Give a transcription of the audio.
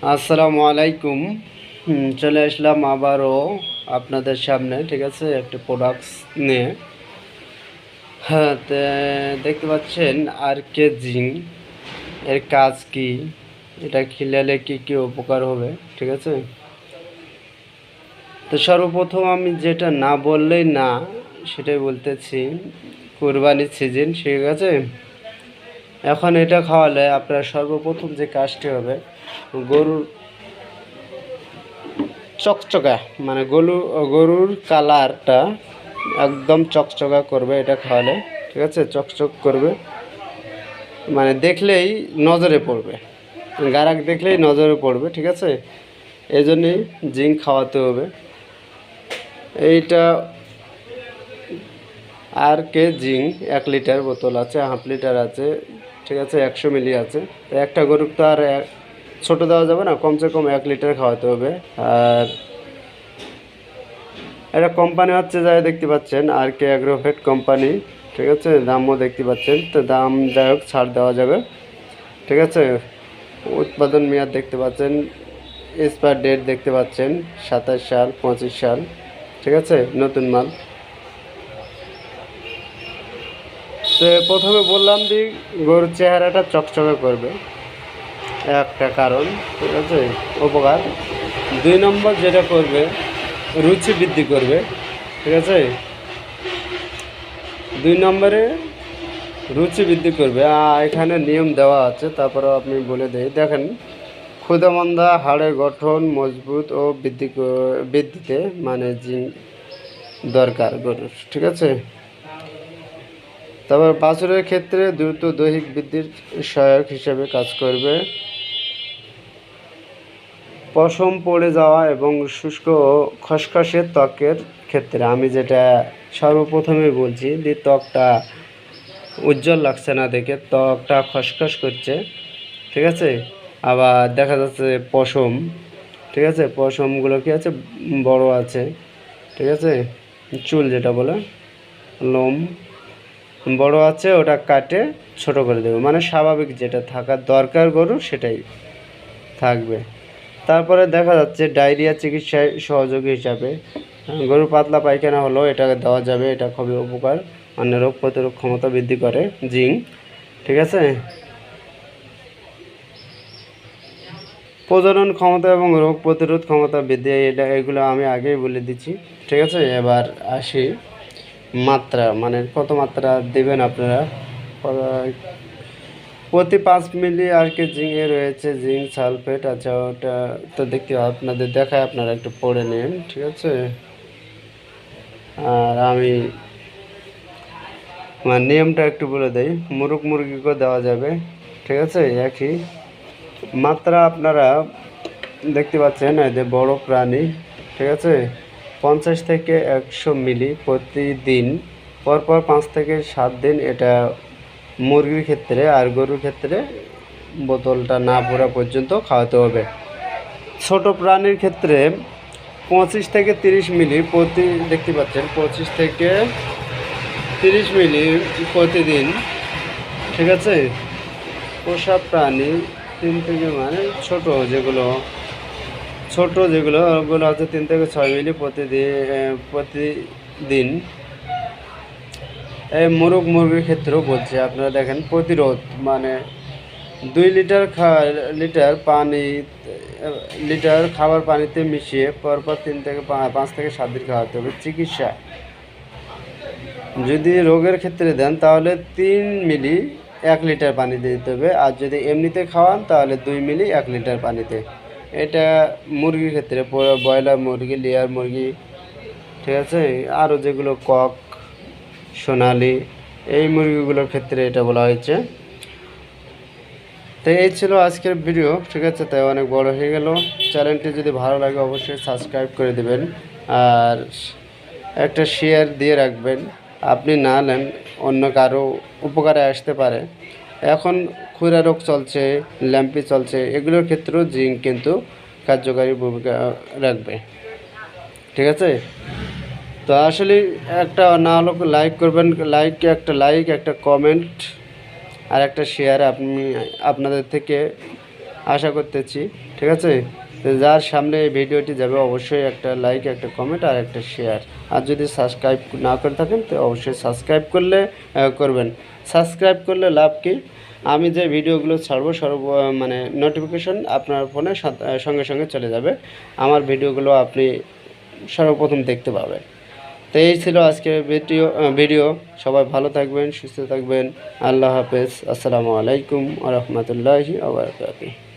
আসসালামু আলাইকুম। চলে আসলাম আবারও আপনাদের সামনে, ঠিক আছে, একটা প্রোডাক্টস নিয়ে। হ্যাঁ, দেখতে পাচ্ছেন আর কে জিঙ্ক এর কাজ কি, এটা খেলালে কি কি উপকার হবে, ঠিক আছে। তো সর্বপ্রথম আমি যেটা না বললেই না সেটাই বলতেছি, কুরবানির সিজন, ঠিক আছে। এখন এটা খাওয়ালে আপনার সর্বপ্রথম যে কাজটি হবে, গরুর চকচকা, মানে গরুর কালারটা একদম চকচকা করবে এটা খাওয়ালে, ঠিক আছে। চকচক করবে মানে দেখলেই নজরে পড়বে, গারাক দেখলেই নজরে পড়বে, ঠিক আছে। এই জন্যই জিঙ্ক খাওয়াতে হবে। এইটা আর কে জিঙ্ক 1 লিটার বোতল আছে, হাফ লিটার আছে, ঠিক আছে, 100 মিলি আছে। তো একটা গরুর তো আর ছোটো দেওয়া যাবে না, কমসে কম 1 লিটার খাওয়াতে হবে। আর এটা কোম্পানি হচ্ছে যাই দেখতে পাচ্ছেন আর কে অ্যাগ্রোভেট কোম্পানি, ঠিক আছে। দামও দেখতে পাচ্ছেন, তো দাম যাই হোক ছাড় দেওয়া যাবে, ঠিক আছে। উৎপাদন মেয়াদ দেখতে পাচ্ছেন, এক্সপায়ার ডেট দেখতে পাচ্ছেন 27 সাল 25 সাল, ঠিক আছে, নতুন মাল। তো প্রথমে বললাম যে গরুর চেহারাটা চকচকে করবে, একটা কারণ, ঠিক আছে, উপকার। 2 নম্বর যেটা করবে, রুচি বৃদ্ধি করবে, ঠিক আছে। 2 নম্বরে রুচি বৃদ্ধি করবে। এখানে নিয়ম দেওয়া আছে, তারপরেও আপনি বলে দেই, দেখেন। ক্ষুধামন্দা হাড়ের গঠন মজবুত ও বৃদ্ধিতে মানে জিঙ্ক দরকার গরুর, ঠিক আছে। তারপর বাছুরের ক্ষেত্রে দ্রুত দৈহিক বৃদ্ধির সহায়ক হিসেবে কাজ করবে। পশম পড়ে যাওয়া এবং শুষ্ক ও খসখসে ত্বকের ক্ষেত্রে, আমি যেটা সর্বপ্রথমে বলছি যে ত্বকটা উজ্জ্বল লাগছে না দেখে, ত্বকটা খসখস করছে, ঠিক আছে। আবার দেখা যাচ্ছে পশম, ঠিক আছে, পশমগুলো কি আছে, বড় আছে, ঠিক আছে। চুল যেটা বলে লোম বড় আছে, ওটা কাটে ছোট করে দেবে, মানে স্বাভাবিক যেটা থাকার দরকার গরু সেটাই থাকবে। তারপরে দেখা যাচ্ছে ডায়রিয়া চিকিৎসায় সহযোগী হিসাবে গরু পাতলা পায়খানা হলো এটা দেওয়া যাবে, এটা খুবই উপকার, মানে রোগ প্রতিরোধ ক্ষমতা বৃদ্ধি করে জিঙ্ক, ঠিক আছে। প্রজনন ক্ষমতা এবং রোগ প্রতিরোধ ক্ষমতা বৃদ্ধি, এগুলো আমি আগেই বলে দিচ্ছি, ঠিক আছে। এবার আসি মাত্রা, মানে কত মাত্রা দেবেন আপনারা। প্রতি 5 মিলি আর কি জিঙ্কে রয়েছে জিঙ্ক সালফেট, আচ্ছা ওটা তো দেখতে আপনাদের দেখায়, আপনারা একটু পড়ে নিন, ঠিক আছে। আর আমি মানে নিয়মটা একটু বলে দেই, মুরগিকেও দেওয়া যাবে, ঠিক আছে, একই মাত্রা। আপনারা দেখতে পাচ্ছেন এই যে বড় প্রাণী, ঠিক আছে, 50 থেকে 100 মিলি প্রতিদিন, পরপর 5 থেকে 7 দিন, এটা মুরগির ক্ষেত্রে। আর গরুর ক্ষেত্রে বোতলটা না ভরা পর্যন্ত খাওয়াতে হবে। ছোট প্রাণীর ক্ষেত্রে 25 থেকে 30 মিলি দেখতে পাচ্ছেন 25 থেকে 30 মিলি প্রতিদিন, ঠিক আছে। পোষা প্রাণী 3 থেকে, মানে ছোট যেগুলো ওগুলো হচ্ছে 3 থেকে 6 মিলি প্রতিদিন। এই মুরগির ক্ষেত্রেও বলছে, আপনারা দেখেন প্রতিরোধ, মানে 2 লিটার খাবার পানিতে মিশিয়ে পরপর 3 থেকে 5 থেকে 7 দিন খাওয়াতে হবে। চিকিৎসা যদি রোগের ক্ষেত্রে দেন তাহলে 3 মিলি 1 লিটার পানিতে দিতে হবে, আর যদি এমনিতে খাওয়ান তাহলে 2 মিলি 1 লিটার পানিতে। এটা মুরগির ক্ষেত্রে, ব্রয়লার মুরগি, লেয়ার মুরগি, ঠিক আছে, আরও যেগুলো কক, সোনালি, এই মুরগিগুলোর ক্ষেত্রে এটা বলা হয়েছে। তো এই ছিল আজকের ভিডিও, ঠিক আছে। তাই অনেক বড় হয়ে গেল। চ্যানেলটি যদি ভালো লাগে অবশ্যই সাবস্ক্রাইব করে দেবেন, আর একটা শেয়ার দিয়ে রাখবেন। আপনি না নেন অন্য কারো উপকারে আসতে পারে। এখন খুরা রোগ চলছে, ল্যাম্পি চলছে, এগুলোর ক্ষেত্রেও জিঙ্ক কিন্তু কার্যকারী ভূমিকা রাখবে, ঠিক আছে। তো আসলে একটা না হলো লাইক করবেন, একটা লাইক, একটা কমেন্ট আর একটা শেয়ার, আপনাদের থেকে আশা করতেছি। ঠিক আছে, তো যার সামনে এই ভিডিওটি যাবে অবশ্যই একটা লাইক, একটা কমেন্ট আর একটা শেয়ার। আর যদি সাবস্ক্রাইব না করে থাকেন তো অবশ্যই সাবস্ক্রাইব করবেন। সাবস্ক্রাইব করলে লাভ কি, আমি যে ভিডিওগুলো ছাড়বো মানে নোটিফিকেশন আপনার ফোনে সঙ্গে সঙ্গে চলে যাবে, আমার ভিডিওগুলো আপনি সর্বপ্রথম দেখতে পাবেন। তো এই ছিল আজকের ভিডিও। সবাই ভালো থাকবেন, সুস্থ থাকবেন। আল্লাহ হাফেজ। আসসালামু আলাইকুম ওয়া রাহমাতুল্লাহি ওয়া বারাকাতুহু।